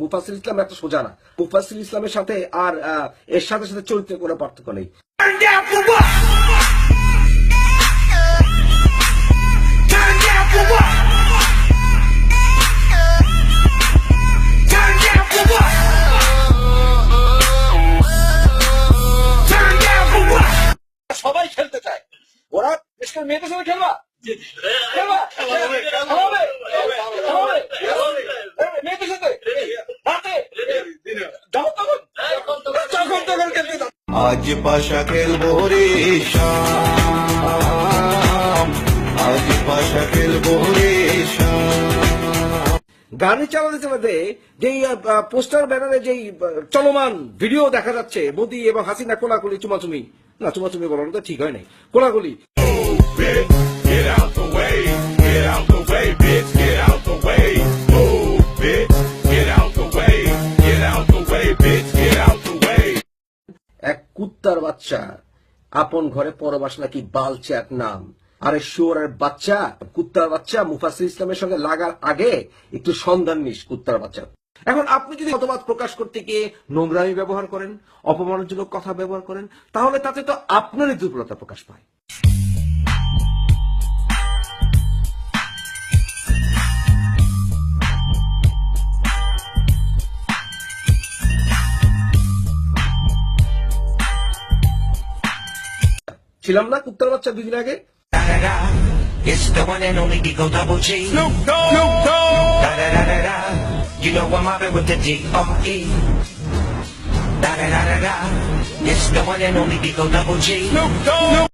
মুফাসিল ইসলাম এত সোজা না। মুফাসিল ইসলামের সাথে আর এর সাথে সাথে চরিত্রের কোনো পার্থক্য নেই। সবাই খেলতে চায়, ওরা বিশেষ মেয়েদের সাথে খেলবা মেয়েদের সাথে আজ পাশা খেলবো রে শাম, আজ পাশা খেলবো রে শাম। গাড়ি চালাতে চালাতে যেই পোস্টার ব্যানারে যেই চলমান ভিডিও দেখা যাচ্ছে মোদি এবং হাসিনা কোলাকুলি চুমাচুমি, না চুমাচুমি বলানো তো ঠিক হয় নাই, কোলাকুলি। এক কুত্তার বাচ্চা আপন ঘরে পরবাস নাকি বালচ্যাট নাম। আরে শুয়োরের বাচ্চা, কুত্তার বাচ্চা, মুফাসিল ইসলামের সঙ্গে লাগার আগে একটু সন্ধান নিস কুত্তার বাচ্চা। এখন আপনি যদি মতবাদ প্রকাশ করতে গিয়ে নোংরামি ব্যবহার করেন, অপমানজনক কথা ব্যবহার করেন, তাহলে তাতে তো আপনারই দুর্বলতা প্রকাশ পায়। ছিলাম না কুত্তার বাচ্চা 2 দিন আগে? It's the one and only Digo Double G. Snoop Dogg. Da da da da da. You know I'm mobbing with the D.R.E. Da da da da da. It's the one and only Digo Double G. Snoop Dogg.